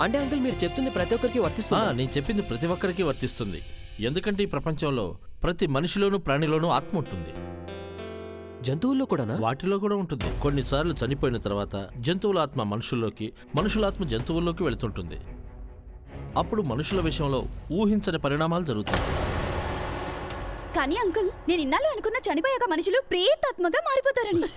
అంటే అంకుల్ మీరు చెప్తుంది ప్రతి ఒక్కరికి వర్తిస్తుంది. నేను చెప్పింది ప్రతి ఒక్కరికి వర్తిస్తుంది. ఎందుకంటే ఈ ప్రపంచంలో ప్రతి మనిషిలోనూ ప్రాణిలోనూ ఆత్మ ఉంటుంది. జంతువుల్లో కూడానా? వాటిలో కూడా ఉంటుంది. కొన్నిసార్లు చనిపోయిన తర్వాత జంతువుల ఆత్మ మనుషుల్లోకి, మనుషుల ఆత్మ జంతువుల్లోకి వెళుతుంటుంది. అప్పుడు మనుషుల విషయంలో ఊహించని పరిణామాలు జరుగుతాయి. కానీ అంకుల్, నేను ఇన్నాళ్ళు అనుకున్న చనిపోయాక మనుషులు ప్రేతాత్మగా మారిపోతారని.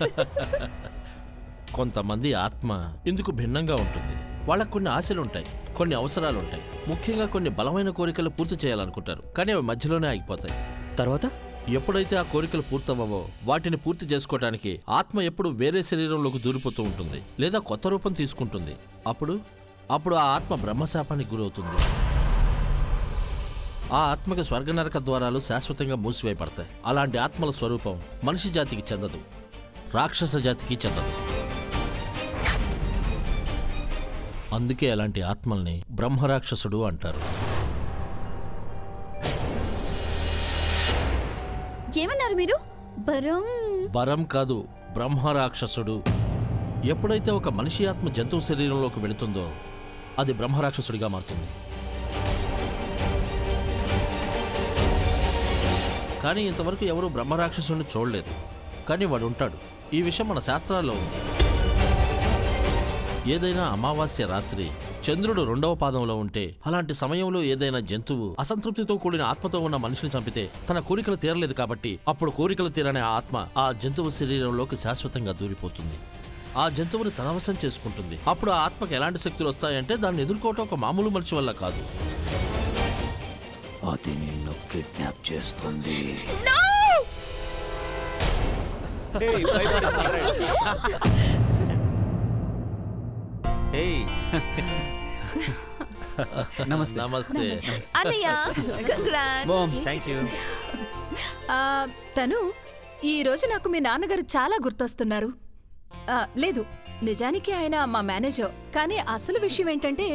కొంతమంది ఆత్మ ఇందుకు భిన్నంగా ఉంటుంది. వాళ్ళకు కొన్ని ఆశలుంటాయి, కొన్ని అవసరాలుంటాయి. ముఖ్యంగా కొన్ని బలమైన కోరికలు పూర్తి చేయాలనుకుంటారు, కానీ అవి మధ్యలోనే ఆగిపోతాయి. తర్వాత ఎప్పుడైతే ఆ కోరికలు పూర్తవవో వాటిని పూర్తి చేసుకోవడానికి ఆత్మ ఎప్పుడు వేరే శరీరంలోకి దూరిపోతూ ఉంటుంది, లేదా కొత్త రూపం తీసుకుంటుంది. అప్పుడు ఆ ఆత్మ బ్రహ్మశాపానికి గురవుతుంది. ఆ ఆత్మకి స్వర్గనరక ద్వారాలు శాశ్వతంగా మూసివేయబడతాయి. అలాంటి ఆత్మల స్వరూపం మనిషి జాతికి చెందదు, రాక్షస జాతికి చెందదు. అందుకే అలాంటి ఆత్మల్ని బ్రహ్మరాక్షసుడు అంటారు. ఏమన్నారు మీరు? బరం కాదు, బ్రహ్మరాక్షసుడు. ఎప్పుడైతే ఒక మనిషి ఆత్మ జంతువు శరీరంలోకి వెళుతుందో అది బ్రహ్మరాక్షసుడిగా మారుతుంది. కానీ ఇంతవరకు ఎవరూ బ్రహ్మరాక్షసుడిని చూడలేదు, కానీ వాడు ఉంటాడు. ఈ విషయం మన శాస్త్రాల్లో ఉంది. ఏదైనా అమావాస్య రాత్రి చంద్రుడు 2వ పాదంలో ఉంటే, అలాంటి సమయంలో ఏదైనా జంతువు అసంతృప్తితో కూడిన ఆత్మతో ఉన్న మనిషిని చంపితే తన కోరికలు తీరలేదు కాబట్టి అప్పుడు కోరికలు తీరనే ఆత్మ ఆ జంతువు శరీరంలోకి శాశ్వతంగా దూరిపోతుంది. ఆ జంతువుని తన వశం చేసుకుంటుంది. అప్పుడు ఆ ఆత్మకు ఎలాంటి శక్తులు వస్తాయంటే దాన్ని ఎదుర్కోవటం ఒక మామూలు మనిషి వల్ల కాదు. అది నిన్ను కిడ్నాప్ చేస్తుంది. నమస్తే. అన్నయ్య, congrats. Thank you. తను ఈ రోజు నాకు మీ నాన్నగారు చాలా గుర్తొస్తున్నారు. లేదు, నిజానికి ఆయన మా మేనేజర్. కానీ అసలు విషయం ఏంటంటే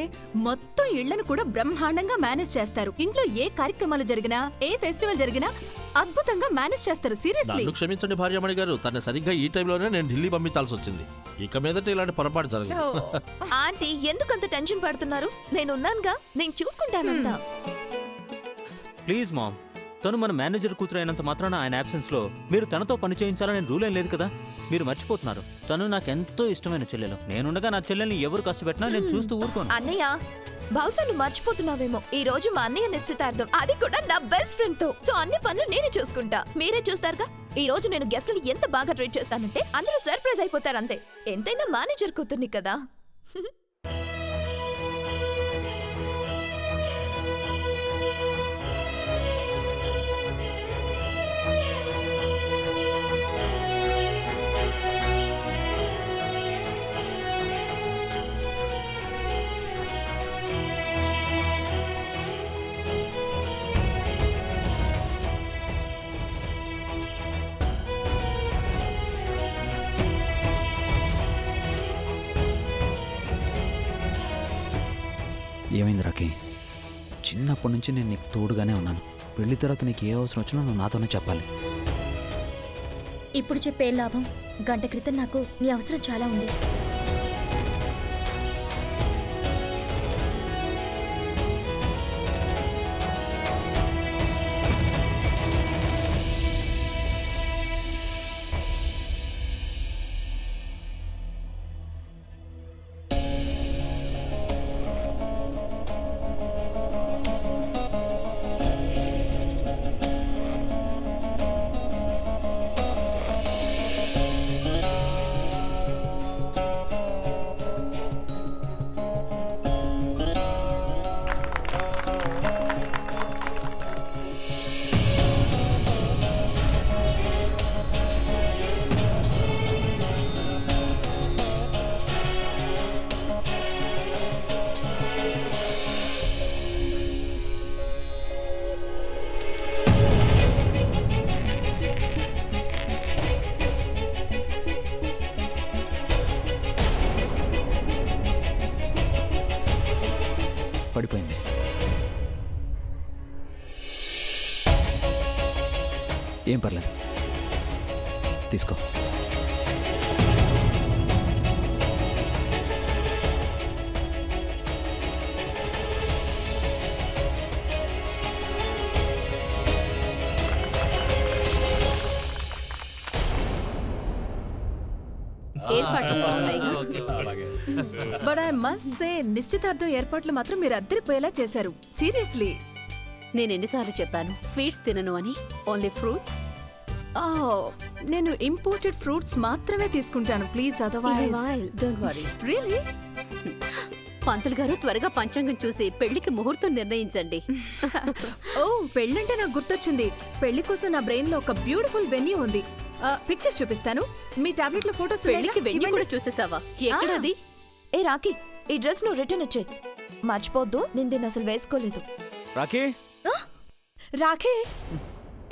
మొత్తం ఇళ్లను కూడా బ్రహ్మాండంగా మేనేజ్ చేస్తారు. ఇంట్లో ఏ కార్యక్రమాలు జరిగినా, ఏ ఫెస్టివల్ జరిగినా అద్భుతంగా మేనేజ్ చేస్తారు. సీరియస్లీ. నన్ను క్షమించండి భార్యమణి గారు, తన సరిగ్గా ఈ టైంలోనే నేను ఢిల్లీ పంపించాల్సి వచ్చింది. ఇక మీదట ఇలాంటి పొరపాటు జరగదు. ఆంటీ, ఎందుకంత టెన్షన్ పడుతున్నారు? నేనున్నానుగా, నేను చూసుకుంటానంతా. ప్లీజ్ మామ్, తను మన మేనేజర్ కూతురు అయినంత మాత్రాన ఆయన అబ్సెన్స్ లో మీరు తనతో పని చేయించాలని రూల్ ఏం లేదు కదా. మీరు మర్చిపోతున్నారు, తను నాకెంతో ఇష్టమైన చెల్లెలు. నేనుండగా నా చెల్లెల్ని ఎవరు కష్టపెట్టినా నేను చూస్తూ ఊరుకోను. అన్నయ్య, బహుశా నువ్వు మర్చిపోతున్నావేమో, ఈ రోజు మా అన్నయ్య నిశ్చితార్థం, అది కూడా నా బెస్ట్ ఫ్రెండ్ తో. సో అన్ని పనులు నేనే చూసుకుంటా, మీరే చూస్తారుగా. ఈ రోజు నేను గెస్ట్ని ఎంత బాగా ట్రీట్ చేస్తానంటే అందరూ సర్ప్రైజ్ అయిపోతారు అంతే. ఎంతైనా మేనేజర్ కూతుర్ని కదా. ఏమైంది రాకి? చిన్నప్పటి నుంచి నేను నీకు తోడుగానే ఉన్నాను. పెళ్లి తర్వాత నీకు ఏ అవసరం వచ్చినా నువ్వు నాతోనే చెప్పాలి. ఇప్పుడు చెప్పే లాభం? గంట క్రితం నాకు నీ అవసరం చాలా ఉంది. పడిపోయింది. ఏం పర్లేదు, తీసుకో. ఏర్పాట్లు బాగున్నాయిగా? బట్ ఐ మస్ట్ సే నిశ్చితార్థం ఏర్పాట్లు మాత్రం మీరు అద్దరిపోయేలా చేశారు. సీరియస్లీ. నేను ఎన్నిసార్లు చెప్పాను స్వీట్స్ తినను అని, ఓన్లీ ఫ్రూట్స్. నేను ఇంపోర్టెడ్ ఫ్రూట్స్ మాత్రమే తీసుకుంటాను please, otherwise. Don't worry. Really? పంతులు గారు త్వరగా పంచాంగం చూసి పెళ్లికి ముహూర్తం నిర్ణయించండి. ఓ, పెళ్ళంటే నాకు గుర్తొచ్చింది. పెళ్లి కోసం నా బ్రెయిన్ లో ఒక బ్యూటిఫుల్ వెన్యూ ఉంది. పిక్చర్స్ చూపిస్తాను. మీ టాబ్లెట్ లో ఫోటోస్. పెళ్లికి వెన్యూ కూడా చూసేసావా? ఎక్కడది? ఏ రాఖీ, ఈ డ్రెస్ నువ్వు రిటర్న్ ఇచ్చేయి. మర్చిపోద్దు, నేను దీన్ని అసలు వేసుకోలేదు. రాఖీ, రాఖీ,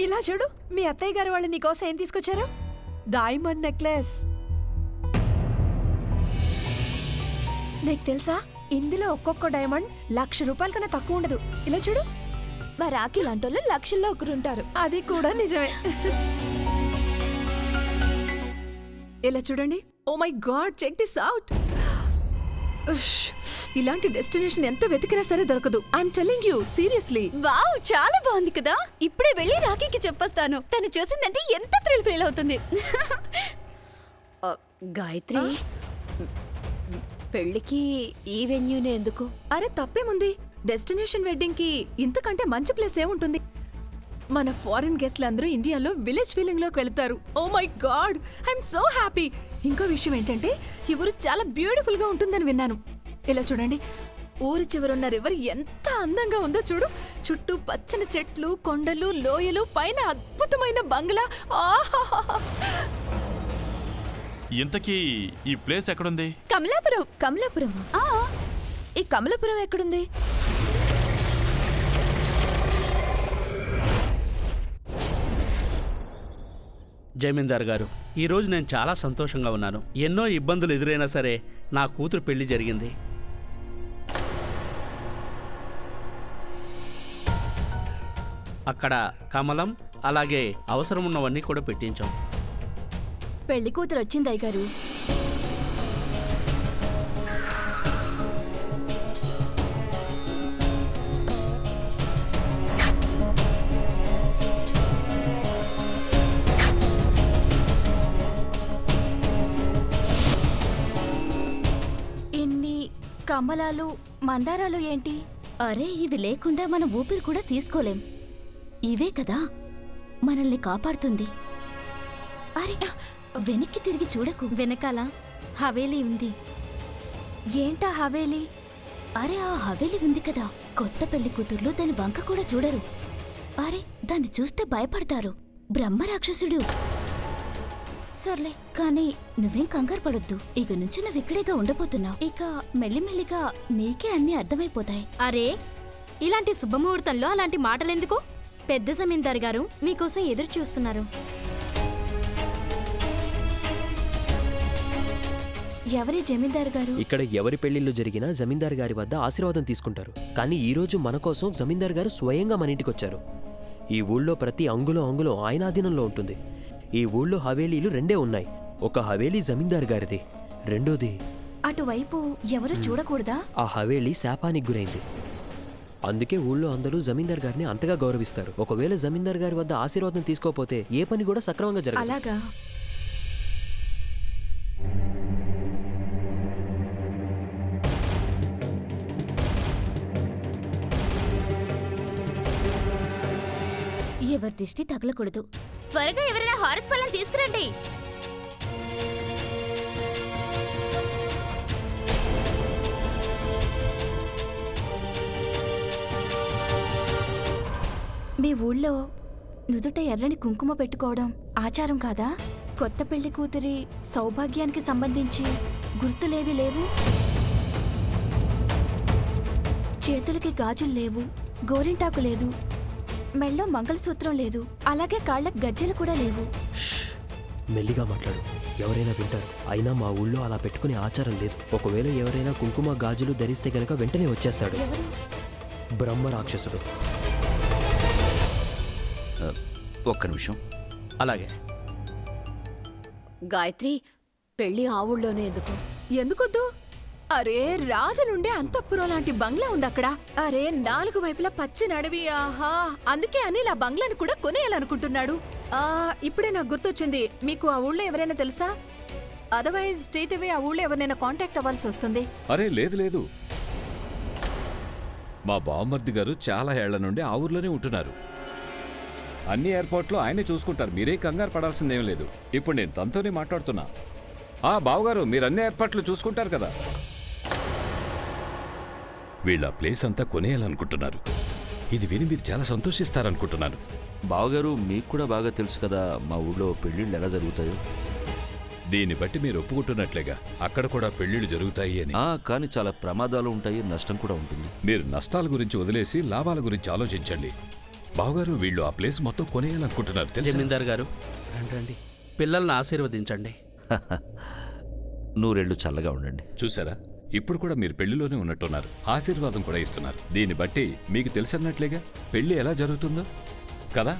ఇలా చూడు, మీ అత్తయ్య గారు వాళ్ళు నీకోసం ఏం తీసుకొచ్చారు? Diamond necklace. నీకు తెలుసా, ఇందులో ఒక్కొక్క డైమండ్ ₹1,00,000 కన్నా తక్కువ ఉండదు. ఇలా చూడు. మా రాఖీ లాంటి వాళ్ళు లక్షల్లో ఒకరుంటారు. అది కూడా నిజమే. ఇలా చూడండి. Oh my god, check this out. ఇలాంటి డెస్టినేషన్ ఎంత వెతికినా సరే దొరకదు. I'm telling you seriously. Wow, చాలా బాగుంది కదా. ఇప్పుడే వెళ్ళి రాఖీకి చెప్పొస్తాను. తను చూసిందంటే ఎంత థ్రిల్ ఫీల్ అవుతుంది. గాయత్రి, పెళ్లికి ఈ వెన్యూనే ఎందుకు? అరే తప్పేముంది, డెస్టినేషన్ వెడ్డింగ్ కి ఇంతకంటే మంచి ప్లేస్ ఏముంటుంది? మన ఫారిన్ గెస్ట్లు అందరూ ఇండియాలో విలేజ్ ఫీలింగ్ లోకి వెళ్తారు. Oh my god, I'm so happy. ఇంకో విషయం ఏంటంటే ఈ ఊరు చాలా బ్యూటిఫుల్ గా ఉంటుందని విన్నాను. ఇలా చూడండి, ఊరి చివరున్న రివర్ ఎంత అందంగా ఉందో చూడు. చుట్టూ పచ్చని చెట్లు, కొండలు, లోయలు, పైన అద్భుతమైన బంగ్లా. ఆహాహా. ఇంతకీ ఈ ప్లేస్ ఎక్కడుంది? కమలాపురం. కమలాపురమా? ఈ కమలాపురం ఎక్కడుంది? జమీందార్ గారు, ఈరోజు నేను చాలా సంతోషంగా ఉన్నాను. ఎన్నో ఇబ్బందులు ఎదురైనా సరే నా కూతురు పెళ్లి జరిగింది. అక్కడ కమలం, అలాగే అవసరం ఉన్నవన్నీ కూడా పెట్టించాం. పెళ్లి కూతురు వచ్చింది అయ్యగారు. ఇన్ని కమలాలు, మందారాలు ఏంటి? అరే, ఇవి లేకుండా మనం ఊపిరి కూడా తీసుకోలేం. ఇవే కదా మనల్ని కాపాడుతుంది. అరే, వెనక్కి తిరిగి చూడకు. వెనకాల హవేలీ ఉంది. ఏంటా హవేలీ? అరే, ఆ హవేలీ ఉంది కదా, కొత్త పెళ్లి కూతుర్లు దాని వంక కూడా చూడరు. అరే, దాన్ని చూస్తే భయపడతారు. బ్రహ్మరాక్షసుడు. సర్లే, కానీ నువ్వేం కంగారు పడొద్దు. ఇక నుంచి నువ్వు ఇక్కడేగా ఉండబోతున్నావు. ఇక మెల్లిమెల్లిగా నీకే అన్నీ అర్థమైపోతాయి. అరే, ఇలాంటి శుభముహూర్తంలో అలాంటి మాటలెందుకు? పెద్ద జమీందారు గారు మీకోసం ఎదురు చూస్తున్నారు. ఎవరి జమీందారు గారు? ఇక్కడ ఎవరి పెళ్లిళ్ళు జరిగినా జమీందార్ గారి వద్ద ఆశీర్వాదం తీసుకుంటారు. కానీ ఈ రోజు మన కోసం జమీందార్ గారు స్వయంగా మన ఇంటికి వచ్చారు. ఈ ఊళ్ళో ప్రతి అంగుళం ఆయన ఆధీనంలో ఉంటుంది. ఈ ఊళ్ళో హవేలీలు 2 ఉన్నాయి. ఒక హవేలీ జమీందార్ గారిది, రెండోది అటువైపు ఎవరు చూడకూడదా? ఆ హవేలీ శాపానికి గురైంది. అందుకే ఊళ్ళో అందరూ జమీందార్ గారిని అంతగా గౌరవిస్తారు. ఒకవేళ జమీందార్ గారి వద్ద ఆశీర్వాదం తీసుకోకపోతే ఏ పని కూడా సక్రమంగా జరగదు. అలాగా? ఎవరి దిష్టి తగలకూడదు. త్వరగా ఎవరైనా హారస్ పళ్ళని తీసుకురండి. మీ ఊళ్ళో నుదుట ఎర్రని కుంకుమ పెట్టుకోవడం ఆచారం కాదా? కొత్త పెళ్లి కూతురి సౌభాగ్యానికి సంబంధించి గుర్తులేవి లేవు. చేతులకి గాజులు లేవు, గోరింటాకు లేదు, మెళ్ళో మంగళసూత్రం లేదు, అలాగే కాళ్ళకి గజ్జెలు కూడా లేవు. మెల్లిగా మాట్లాడు, ఎవరైనా వింటారు. అయినా మా ఊళ్ళో అలా పెట్టుకునే ఆచారం లేదు. ఒకవేళ ఎవరైనా కుంకుమ గాజులు ధరిస్తే గనక వెంటనే వచ్చేస్తాడు. బ్రహ్మ రాక్షసుడు. ఒక్క నిమిషం. అలాగే. గాయత్రి, పెళ్లి ఆ ఊళ్ళోనే ఎందుకు? ఎందుకొద్దు? అరే, రాజులుండే అంతఃపురం లాంటి బంగ్లా ఉంది అక్కడ. అరే, 4 వైపులా పచ్చి నడివి. ఆహా, అందుకే అనిల్ ఆ బంగ్లాని కూడా కొనేయాలనుకుంటున్నాడు. ఇప్పుడే నాకు గుర్తొచ్చింది. మీకు ఆ ఊళ్ళో ఎవరైనా తెలుసా? అదర్వైజ్ స్టేట్ అవే ఆ ఊళ్ళో ఎవరినైనా కాంటాక్ట్ అవ్వాల్సి వస్తుంది. అరే లేదు లేదు, మా బావమర్ది గారు చాలా ఏళ్ల నుండి ఆ ఊర్లోనే ఉంటున్నారు. అన్ని ఎయిర్పోర్ట్లో ఆయనే చూసుకుంటారు, మీరే కంగారు పడాల్సిందేం లేదు. ఇప్పుడు నేను తనతోనే మాట్లాడుతున్నా. బావగారు, మీరు అన్ని ఏర్పాట్లు చూసుకుంటారు కదా. వీళ్ళ ప్లేస్ అంతా కొనేయాలనుకుంటున్నారు. ఇది విని మీరు చాలా సంతోషిస్తారనుకుంటున్నాను. బావగారు, మీకు కూడా బాగా తెలుసు కదా మా ఊళ్ళో పెళ్ళిళ్ళు ఎలా జరుగుతాయో. దీన్ని బట్టి మీరు ఒప్పుకుంటున్నట్లేగా అక్కడ కూడా పెళ్లిళ్ళు జరుగుతాయి అని. కానీ చాలా ప్రమాదాలు ఉంటాయి, నష్టం కూడా ఉంటుంది. మీరు నష్టాల గురించి వదిలేసి లాభాల గురించి ఆలోచించండి. బావగారు, వీళ్ళు ఆ ప్లేస్ మొత్తం కొనేయాలనుకుంటున్నారు. జమీందార్ గారు రండి, పిల్లల్ని ఆశీర్వదించండి. నూరేళ్లు చల్లగా ఉండండి. చూసారా, ఇప్పుడు కూడా మీరు పెళ్లిలోనే ఉన్నట్టున్నారు. ఆశీర్వాదం కూడా ఇస్తున్నారు. దీన్ని బట్టి మీకు తెలిసినట్లేగా పెళ్లి ఎలా జరుగుతుందో కదా.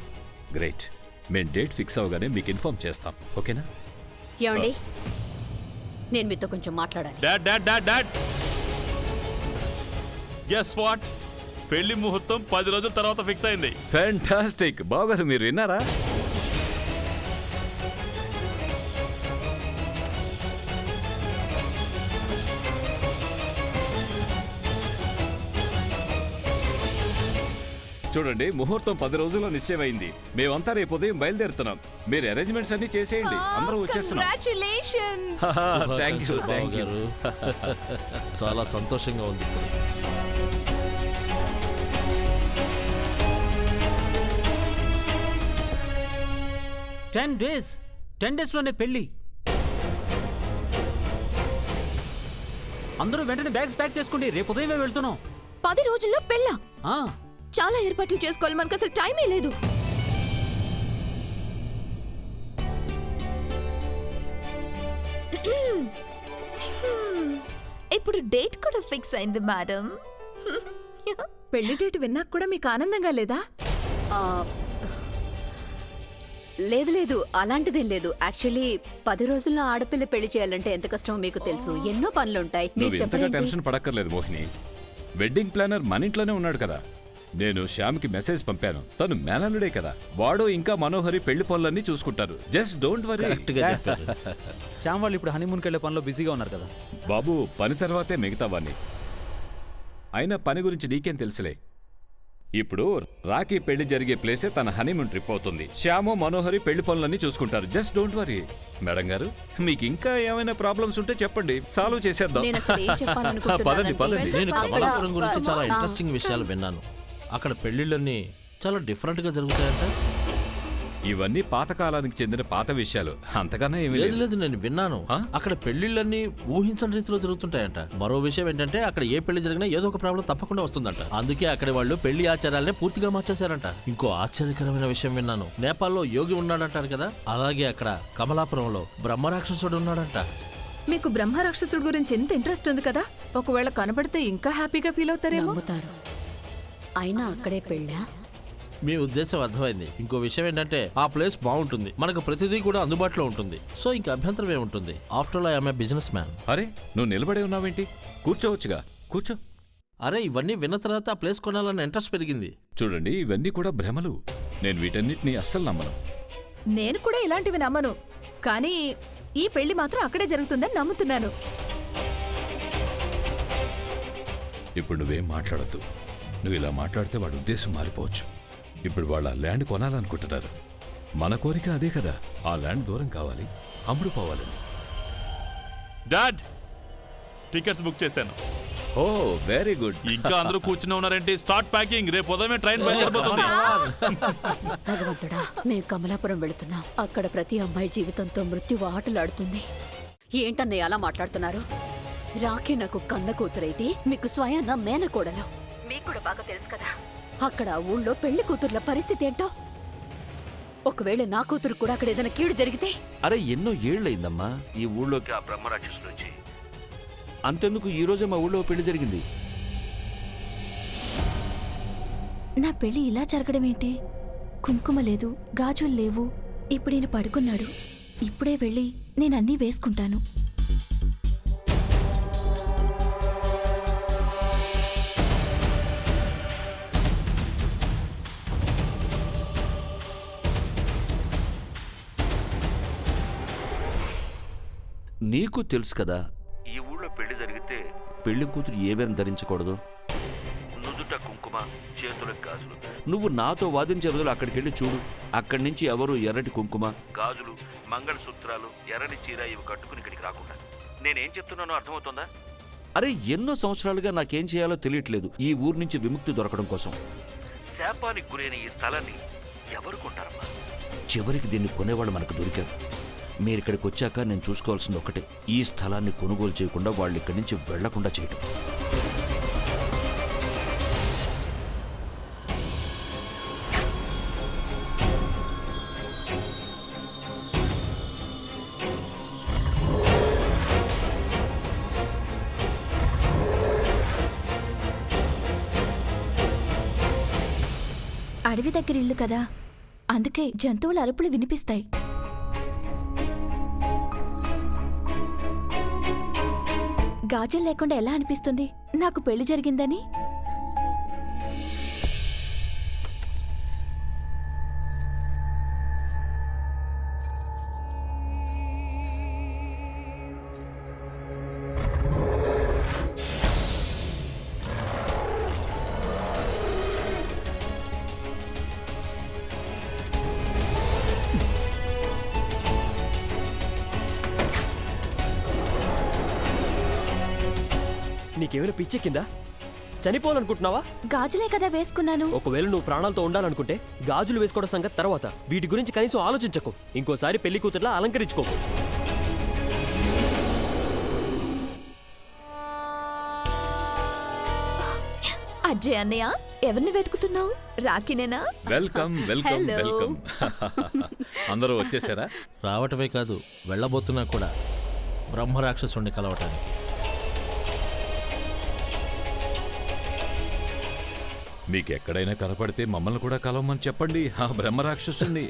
గ్రేట్. మేం డేట్ ఫిక్స్ అవగానే మీకు ఇన్ఫార్మ్ చేస్తాం, ఓకేనా? ఏమండి, నేను మీతో కొంచెం మాట్లాడాలి. డాడ్ గెస్ వాట్, పెళ్లి ముహూర్తం 10 రోజుల తర్వాత ఫిక్స్ అయింది. ఫ్యాంటాస్టిక్. బావగారు, మీరు విన్నారా? చూడండి, ముహూర్తం 10 రోజుల్లో నిశ్చయమైంది. మేమంతా రేపు ఉదయం బయలుదేరుతున్నాం. మీరు అరేంజ్మెంట్స్ అన్ని చేసేయండి, అందరూ వచ్చేస్తున్నాం. Thank you. చాలా సంతోషంగా ఉంది. 10 డేస్లోనే పెళ్ళి. అందరూ వెంటనే బ్యాగ్స్ ప్యాక్ చేసుకోండి, రేపు ఉదయమే వెళ్తున్నాం. 10 రోజుల్లో పెళ్ళా? ఆ, చాలా ఏర్పాట్లు చేసుకోవాలి, మనకు అసలు టైమే లేదు. ఇప్పుడు డేట్ కూడా ఫిక్స్ అయింది మేడం. పెళ్లి డేట్ విన్నాక కూడా మీకు ఆనందంగా లేదా? లేదు లేదు, అలాంటిదేం లేదు. యాక్చువల్లీ 10 రోజుల్లో ఆడపిల్ల పెళ్లి చేయాలంటే ఎంత కష్టమో మీకు తెలుసు. ఎన్నో పనులుంటాయి. నువ్వు ఇంతగా టెన్షన్ పడక్కర్లేదు మోహిని. వెడ్డింగ్ ప్లానర్ మన ఇంట్లోనే ఉన్నాడు కదా. నేను శ్యామ్కి మెసేజ్ పంపాను, తను మేనల్లుడే కదా. వాడు ఇంకా మనోహరి పెళ్లి పనులన్నీ చూసుకుంటారు. Just don't worry. శ్యామ్ వాళ్ళు ఇప్పుడు హనీమూన్కి వెళ్ళే పనిలో బిజీగా ఉన్నారు కదా. బాబు, పని తర్వాతే మిగతావన్నీ. అయినా పని గురించి నీకేం తెలుసులే. ఇప్పుడు రాఖీ పెళ్లి జరిగే ప్లేసే తన హనీమూన్ ట్రిప్ అవుతుంది. శ్యాము, మనోహరి పెళ్లి పనులన్నీ చూసుకుంటారు. Just don't worry. మేడం గారు, మీకు ఇంకా ఏమైనా ప్రాబ్లమ్స్ ఉంటే చెప్పండి, సాల్వ్ చేసేద్దాం. పదండి పదండి. నేను కమలాపురం గురించి చాలా ఇంట్రెస్టింగ్ విషయాలు విన్నాను. అక్కడ పెళ్లిళ్ళన్నీ చాలా డిఫరెంట్ గా జరుగుతాయంట. ఇవన్నీ పాతకాలానికి చెందిన పాత విషయాలు, అంతగానే ఏమీ లేదు లేదు, నేను విన్నాను. అక్కడ పెళ్లిళ్ళన్నీ ఊహించని రీతిలో జరుగుతుంటాయంట. మరో విషయం ఏంటంటే అక్కడ ఏ పెళ్లి జరిగినా ఏదో ఒక ప్రాబ్లం తప్పకుండా వస్తుందంట. అందుకే అక్కడ వాళ్ళు పెళ్లి ఆచారాలనే పూర్తిగా మార్చేశారంట. ఇంకో ఆశ్చర్యకరమైన విషయం విన్నాను. నేపాల్లో యోగి ఉన్నాడంటారు కదా, అలాగే అక్కడ కమలాపురంలో బ్రహ్మరాక్షసుడు ఉన్నాడంట. మీకు బ్రహ్మరాక్షసుడు గురించి ఎంత ఇంట్రెస్ట్ ఉంది కదా, ఒకవేళ కనబడితే ఇంకా హ్యాపీగా ఫీల్ అవుతారేమో. అయినా అక్కడే పెళ్ళా? మీ ఉద్దేశం అర్థమైంది. ఇంకో విషయం ఏంటంటే ఆ ప్లేస్ బాగుంటుంది, మనకు ప్రతిదీ కూడా అందుబాటులో ఉంటుంది. సో ఇంకా అభ్యంతరం ఏముంటుంది. After all I'm a business man. అరే, నువ్వు నిలబడే ఉన్నావేంటి? కూర్చోవచ్చుగా, కూర్చో. అరే, ఇవన్నీ విన్న తర్వాత ఆ ప్లేస్ కొనాలన్న ఇంట్రెస్ట్ పెరిగింది. చూడండి, ఇవన్నీ కూడా భ్రమలు. నేను వీటన్నిటిని అస్సలు నమ్మను. నేను కూడా ఇలాంటివి నమ్మను, కానీ ఈ పెళ్లి మాత్రం అక్కడే జరుగుతుందని నమ్ముతున్నాను. ఇప్పుడు నువ్వేం మాట్లాడద్దు. నువ్వు ఇలా మాట్లాడితే వాడి ఉద్దేశం మారిపోవచ్చు. ఇప్పుడు వాళ్ళ ల్యాండ్ కొనాలనుకుంటున్నారు. మన కోరిక అదే కదా, ఆ ల్యాండ్ దూరం కావాలి, అమ్ముడు పోవాలని. డాడ్, టికెట్స్ బుక్ చేశాను. ఓ వెరీ గుడ్. ఇంకా అందరూ కూర్చుని ఉన్నారేంటి? Start packing. రేపు ఉదయమే ట్రైన్ బయలుదేరిపోతుంది. భగవంతుడా, మేము కమలాపురం వెళుతున్నాం. అక్కడ ప్రతి అమ్మాయి జీవితంతో మృత్యువు ఆటలాడుతుంది. ఏంటన్నయ్య అలా మాట్లాడుతున్నారు? రాఖీ నాకు కన్న కూతురైతే మీకు స్వయాన మేనకోడలు. మీకు కూడా బాగా తెలుసు కదా అక్కడ ఊళ్ళో పెళ్లి కూతుర్ల పరిస్థితి ఏంటో. ఒకవేళ నా కూతురు కూడా అక్కడ ఏదైనా కీడు జరిగితే? అరే, ఎన్నో ఏళ్ళయిందమ్మా ఈ ఊళ్ళోకి ఆ బ్రహ్మరాక్షసుడు వచ్చి. అంతెందుకు, ఈ రోజే మా ఊళ్ళో పెళ్లి జరిగింది. నా పెళ్లి ఇలా జరగడం ఏంటి? కుంకుమ లేదు, గాజులు లేవు. ఇప్పుడు ఈయన పడుకున్నాడు. ఇప్పుడే వెళ్ళి నేనన్నీ వేసుకుంటాను. నీకు తెలుసు కదా ఈ ఊళ్ళో పెళ్లి జరిగితే పెళ్లి కూతురు ఏమేమి ధరించకూడదు. నుదుట కుంకుమ, చేతులకు గాజులు. నువ్వు నాతో వాదించే రోజులు అక్కడికి వెళ్ళి చూడు. అక్కడి నుంచి ఎవరు ఎర్రటి కుంకుమ, గాజులు, మంగళసూత్రాలు, ఎర్రటి చీర ఇవి కట్టుకుని ఇక్కడికి రాకుండా. నేనేం చెప్తున్నానో అర్థమవుతుందా? అరే ఎన్నో సంవత్సరాలుగా నాకేం చేయాలో తెలియట్లేదు ఈ ఊరు నుంచి విముక్తి దొరకడం కోసం. శాపానికి గురైన ఈ స్థలాన్ని ఎవరు కొంటారమ్మా? చివరికి దీన్ని కొనేవాళ్ళు మనకు దొరికారు. మీరు ఇక్కడికి వచ్చాక నేను చూసుకోవాల్సింది ఒకటే, ఈ స్థలాన్ని కొనుగోలు చేయకుండా వాళ్ళు ఇక్కడి నుంచి వెళ్లకుండా చేయటం. అడవి దగ్గర ఇల్లు కదా, అందుకే జంతువుల అరుపులు వినిపిస్తాయి. గాజులు లేకుండా ఎలా అనిపిస్తుంది నాకు పెళ్లి జరిగిందని? నీకేమైనా పిచ్చెక్కిందా? చనిపోవాలనుకుంటున్నావా? గాజులే కదా వేసుకున్నాను. ఒకవేళ నువ్వు ప్రాణాలతో ఉండాలనుకుంటే గాజులు వేసుకోవడం సంగతి తర్వాత. వీటి గురించి కనీసం ఆలోచించకు. ఇంకోసారి పెళ్లి కూతుర్లా అలంకరించుకోకు. అజయ్ అన్నయ్య, ఎవరిని వెతుకుతున్నావు? రాఖీనేనా? Welcome welcome welcome. అందరూ వచ్చేసారా? రావటమే కాదు, వెళ్ళబోతున్నా కూడా బ్రహ్మరాక్షసుణ్ణి కలవటానికి. మీకు ఎక్కడైనా కనపడితే మమ్మల్ని కూడా కలవమని చెప్పండి, ఆ బ్రహ్మరాక్షసుని.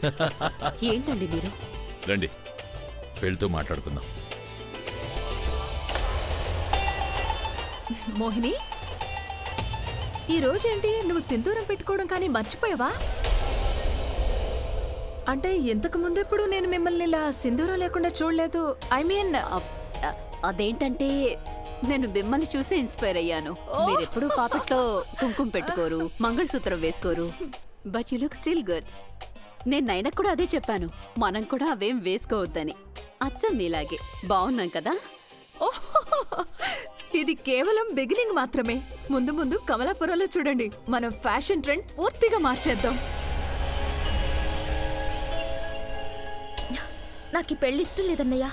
ఏంటండి మీరు? రండి, పెళ్లితో మాట్లాడుకుందాం. మోహిని, ఈ రోజేంటి నువ్వు సింధూరం పెట్టుకోవడం కానీ మర్చిపోయావా? అంటే ఇంతకు ముందెప్పుడు నేను మిమ్మల్ని ఇలా సింధూరం లేకుండా చూడలేదు. ఐ మీన్ అదేంటంటే నేను మిమ్మల్ని చూసి ఇన్స్పైర్ అయ్యాను. మీరెప్పుడు పాపెట్లో కుంకుమ పెట్టుకోరు, మంగళసూత్రం వేసుకోరు, but you look still good. నేను నైనకు కూడా అదే చెప్పాను, మనం కూడా అవేం వేసుకోవద్దని. అచ్చం మీలాగే బాగున్నాం కదా? ఇది కేవలం బిగినింగ్ మాత్రమే. ముందు ముందు కమలాపురంలో చూడండి, మనం ఫ్యాషన్ ట్రెండ్ పూర్తిగా మార్చేద్దాం. నాకు ఈ పెళ్లి ఇష్టం లేదన్నయ్య.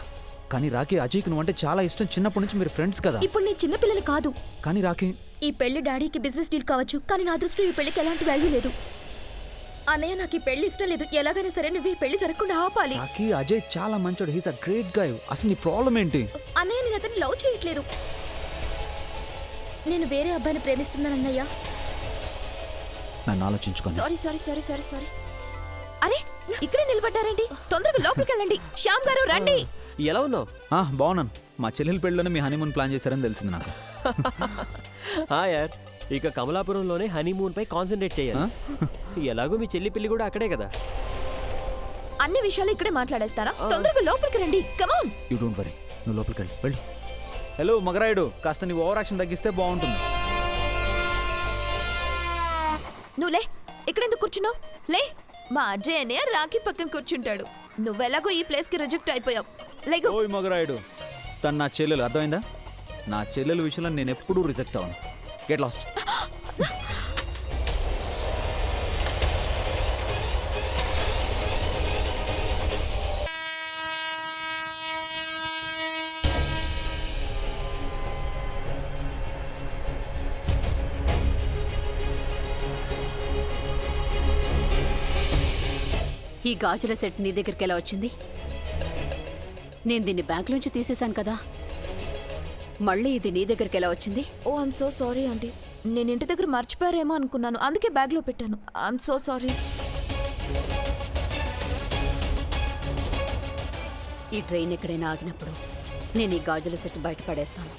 కానీ రాఖీ, అజయ్కి నువ్వంటే చాలా ఇష్టం. చిన్నప్పటి నుంచి మీరు ఫ్రెండ్స్ కదా. ఇప్పుడు నేను చిన్నపిల్లని కాదు. కానీ రాఖీ, ఈ పెళ్లి డాడీకి బిజినెస్ డీల్ కావచ్చు, కానీ నా దృష్టిలో ఈ పెళ్లికి ఎలాంటి వాల్యూ లేదు. అన్నయ్య, నాకు ఈ పెళ్లి ఇష్టం లేదు. ఎలాగైనా సరే నువ్వు ఈ పెళ్లి జరగకుండా ఆపాలి. రాఖీ, అజయ్ చాలా మంచోడు. He's a great guy. అసలు నీ ప్రాబ్లం ఏంటి? అన్నయ్య, నేను అతన్ని లవ్ చేయట్లేదు. నేను వేరే అబ్బాయిని ప్రేమిస్తున్నానన్నయ్య. నన్ను ఆలోచించుకోండి. Sorry sorry sorry sorry sorry. అరే, ఇక్కడే నిలబడ్డారండి. తొందరగా లోపలికి వెళ్ళండి. శ్యామ్ గారు రండి. ఎలా ఉన్నావు? బాగున్నాను. మా చెల్లెల పెళ్ళిలోనే మీ హనీమూన్ ప్లాన్ చేశారని తెలిసింది నాకు. యార్, ఇక కమలాపురంలోనే హనీమూన్ పై కాన్సన్ట్రేట్ చేయాలి. ఎలాగో మీ చెల్లి పెళ్లి కూడా అక్కడే కదా. అన్ని విషయాలు ఇక్కడే మాట్లాడేస్తారా? తొందరగా లోపలికి రండి. Come on. You don't worry, నువ్వు లోపలికి వెళ్ళు. హలో మగరాయుడు, కాస్త నీ ఓవర్ యాక్షన్ తగ్గిస్తే బాగుంటుంది. నువ్వు లే. ఇక్కడెందుకు కూర్చున్నావు? లే. మా అజయ్ అనే రాఖీ పక్కన కూర్చుంటాడు. నువ్వెలాగో ఈ ప్లేస్ కి రిజెక్ట్ అయిపోయావు. లేకు. ఓయ్ మగరాయుడు, తను నా చెల్లెలు, అర్థమైందా? నా చెల్లెల విషయంలో నేను ఎప్పుడూ రిజెక్ట్ అవ్వను. Get lost. ఈ గాజుల సెట్ నీ దగ్గరికి ఎలా వచ్చింది? నేను దీన్ని బ్యాంకులోంచి తీసేశాను కదా, మళ్ళీ ఇది నీ దగ్గరికి ఎలా వచ్చింది? ఓ ఐఎమ్ సో సారీ ఆంటీ. నేను ఇంటి దగ్గర మర్చిపోయారేమో అనుకున్నాను, అందుకే బ్యాగ్లో పెట్టాను. I'm so sorry. ఈ ట్రైన్ ఎక్కడైనా ఆగినప్పుడు నేను ఈ గాజుల సెట్ బయట పడేస్తాను.